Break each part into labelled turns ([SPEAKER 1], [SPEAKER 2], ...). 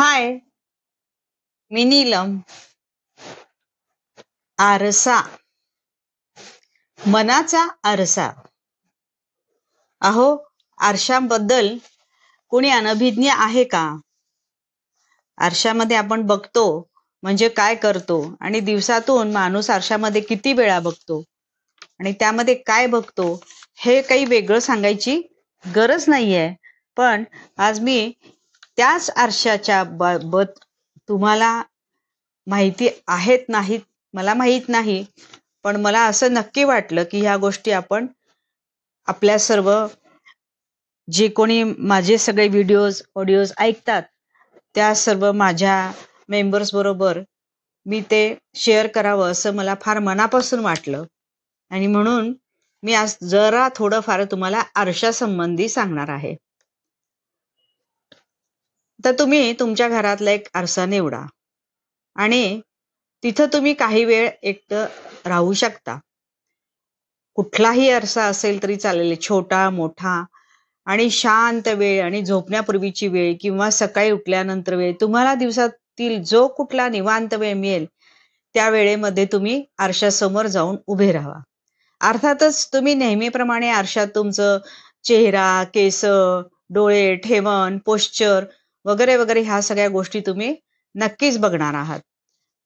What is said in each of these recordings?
[SPEAKER 1] हाय, मी नीलम. आरसा, मनाचा आरसा. अहो, आरशाबद्दल कोणी अनभिज्ञ आहे का? आरशामध्ये आपण बघतो म्हणजे काय करतो, आणि दिवसातून माणूस आरशामध्ये किती वेळा बघतो आणि त्यामध्ये काय बघतो हे काही वेगळं सांगायची गरज नाहीये. पण आज मी त्याच आरशाच्या बाबत तुम्हाला माहिती आहेत नाहीत मला माहित नाही, पण मला असं नक्की वाटलं की ह्या गोष्टी आपण आपल्या सर्व जे कोणी माझे सगळे व्हिडिओज ऑडिओज ऐकतात त्या सर्व माझ्या मेंबर्स बरोबर मी ते शेअर करावं असं मला फार मनापासून वाटलं. आणि म्हणून मी आज जरा थोडंफार तुम्हाला आरशासंबंधी सांगणार आहे. तर तुम्ही तुमच्या घरातला एक आरसा निवडा आणि तिथं तुम्ही काही वेळ एकटं राहू शकता. कुठलाही आरसा असेल तरी चालेल, छोटा मोठा, आणि शांत वेळ आणि झोपण्यापूर्वीची वेळ किंवा सकाळी उठल्यानंतर वेळ, तुम्हाला दिवसातील जो कुठला निवांत वेळ मिळेल त्या वेळेमध्ये तुम्ही आरशासमोर जाऊन उभे राहा. अर्थातच तुम्ही नेहमीप्रमाणे आरशात तुमचं चेहरा, केस, डोळे, ठेवण, पोश्चर वगैरे वगैरे ह्या सगळ्या गोष्टी तुम्ही नक्कीच बघणार आहात.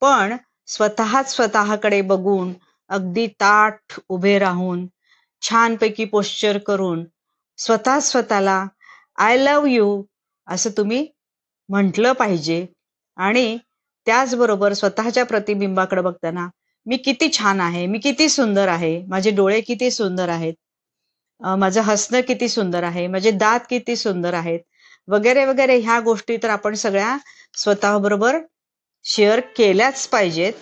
[SPEAKER 1] पण स्वतःकडे बघून अगदी ताठ उभे राहून छानपैकी पोश्चर करून स्वतःला आय लव्ह यू असं तुम्ही म्हटलं पाहिजे. आणि त्याचबरोबर स्वतःच्या प्रतिबिंबाकडे बघताना मी किती छान आहे, मी किती सुंदर आहे, माझे डोळे किती सुंदर आहेत, माझं हसणं किती सुंदर आहे, माझे दात किती सुंदर आहेत, वगैरे वगैरे ह्या गोष्टी तर आपण सगळ्या स्वतःबरोबर शेअर केल्याच पाहिजेत.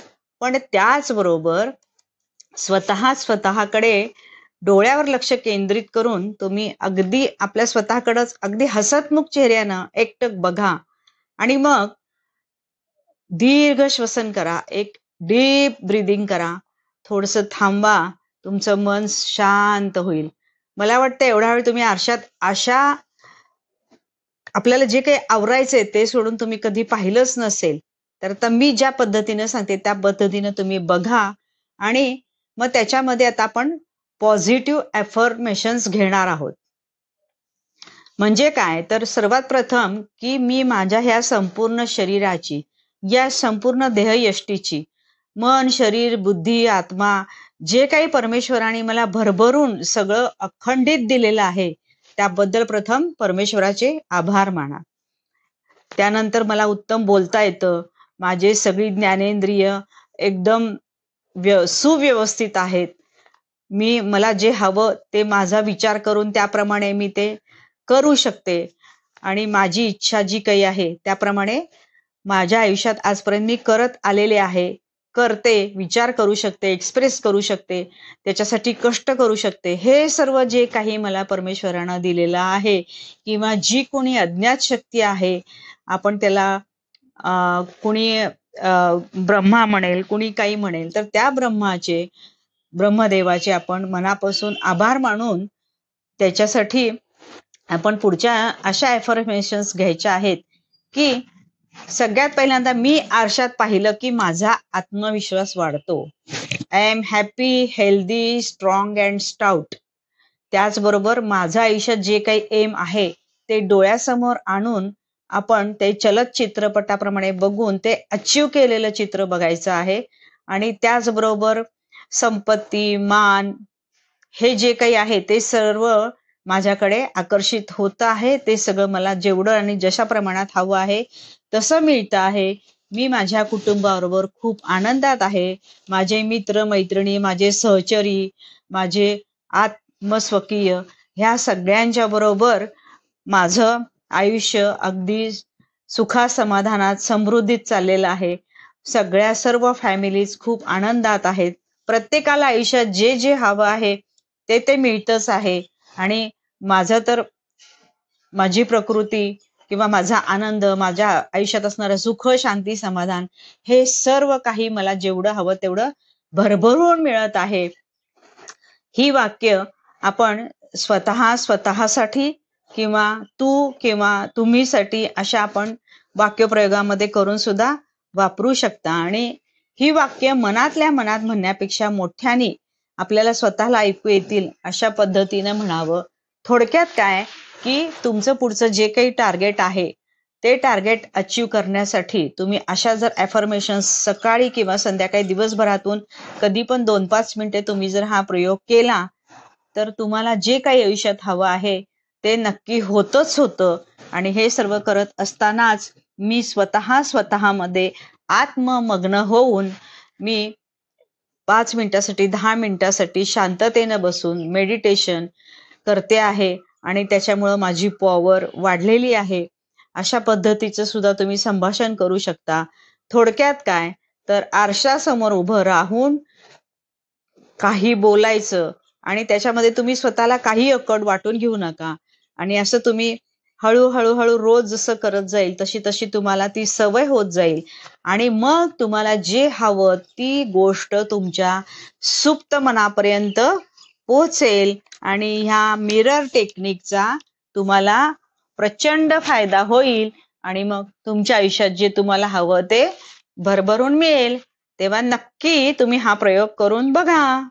[SPEAKER 1] पण त्याचबरोबर स्वतःकडे डोळ्यावर लक्ष केंद्रित करून तुम्ही अगदी आपल्या स्वतःकडेच अगदी हसतमुख चेहऱ्यानं एकटक बघा आणि मग दीर्घ श्वसन करा, एक डीप ब्रीदिंग करा, थोडस थांबा, तुमचं मन शांत होईल. मला वाटतं एवढा वेळ तुम्ही आरशात अशा आपल्याला जे काही आवरायचंय ते सोडून तुम्ही कधी पाहिलंच नसेल. तर आता मी ज्या पद्धतीने सांगते त्या पद्धतीने तुम्ही बघा आणि मग त्याच्यामध्ये आता आपण पॉझिटिव्ह अफर्मेशन्स घेणार आहोत. म्हणजे काय, तर सर्वात प्रथम की मी माझ्या ह्या संपूर्ण शरीराची, या संपूर्ण देहयष्टीची, मन, शरीर, बुद्धी, आत्मा जे काही परमेश्वराने मला भरभरून सगळं अखंडित दिलेलं आहे त्याबद्दल प्रथम परमेश्वराचे आभार माना. त्यानंतर मला उत्तम बोलता येतं, माझे सगळी ज्ञानेंद्रिय एकदम सुव्यवस्थित आहेत, मला जे हवं ते माझा विचार करून त्याप्रमाणे मी ते करू शकते आणि माझी इच्छा जी काही आहे त्याप्रमाणे माझ्या आयुष्यात आजपर्यंत मी करत आलेले आहे, करते, विचार करू शकते, एक्सप्रेस करू शकते, त्याच्यासाठी कष्ट करू शकते. हे सर्व जे काही मला परमेश्वरानं दिलेलं आहे किंवा जी कोणी अज्ञात शक्ती आहे, आपण त्याला कोणी ब्रह्मा म्हणेल, कोणी काही म्हणेल, तर त्या ब्रह्मदेवाचे आपण मनापासून आभार मानून त्याच्यासाठी आपण पुढच्या अशा अफर्मेशन्स घ्यायच्या आहेत की सगळ्यात पहिल्यांदा मी आरशात पाहिलं की माझा आत्मविश्वास वाढतो. I am happy, healthy, strong and stout. त्याचबरोबर माझं आयुष्यात जे काही एम आहे ते डोळ्यासमोर आणून आपण ते चलत चित्रपटाप्रमाणे बघून ते अचीव केलेलं चित्र बघायचं आहे. आणि त्याचबरोबर संपत्ती, मान, हे जे काही आहे ते सर्व माझ्याकडे आकर्षित होत आहे. ते सगळं मला जेवढं आणि जशा प्रमाणात हवं आहे तसं मिळतं आहे. मी माझ्या कुटुंबाबरोबर खूप आनंदात आहे. माझे मित्र मैत्रिणी, माझे सहचरी, माझे आत्मस्वकीय ह्या सगळ्यांच्या बरोबर माझं आयुष्य अगदी सुखा समाधानात समृद्धीत चाललेलं आहे. सर्व फॅमिलीज खूप आनंदात आहेत. प्रत्येकाला आयुष्यात जे जे हवं आहे ते मिळतच आहे. आणि माझं तर माझी प्रकृती किंवा माझा आनंद, माझ्या आयुष्यात असणारं सुख, शांती, समाधान, हे सर्व काही मला जेवढं हवं तेवढं भरभरून मिळत आहे. ही वाक्य आपण स्वतःसाठी किंवा तू किंवा तुम्हीसाठी अशा आपण वाक्यप्रयोगामध्ये करून सुद्धा वापरू शकता. आणि ही वाक्य मनातल्या मनात म्हणण्यापेक्षा मोठ्याने आपल्याला स्वतःला ऐकू येतील अशा पद्धतीनं म्हणावं. थोडक्यात काय की तुमचं पुढचं जे काही टार्गेट आहे ते टार्गेट अचीव करण्यासाठी तुम्ही अशा जर ॲफर्मेशन्स सकाळी किंवा संध्याकाळी दिवसभरातून कधी पण 2-5 मिनिटे तुम्ही जर हा प्रयोग केला तर तुम्हाला जे काही आयुष्यात हवं आहे ते नक्की होतच होतं. आणि हे सर्व करत असतानाच मी स्वतःमध्ये आत्ममग्न होऊन मी 5 मिनिटासाठी 10 मिनिटासाठी शांततेनं बसून मेडिटेशन करते आहे आणि त्याच्यामुळं माझी पॉवर वाढलेली आहे. अशा पद्धतीचं सुद्धा तुम्ही संभाषण करू शकता. थोडक्यात काय तर आरशासमोर उभं राहून काही बोलायचं आणि त्याच्यामध्ये तुम्ही स्वतःला काही अक्कड वाटून घेऊ नका. आणि असं तुम्ही हळू रोज जसं करत जाईल तशी तशी तुम्हाला ती सवय होत जाईल आणि मग तुम्हाला जे हवं ती गोष्ट तुमच्या सुप्त मनापर्यंत पोहोचेल. आणि ह्या मिरर टेक्निकचा तुम्हाला प्रचंड फायदा होईल आणि मग तुमच्या आयुष्यात जे तुम्हाला हवं ते भरभरून मिळेल. तेव्हा नक्की तुम्ही हा प्रयोग करून बघा.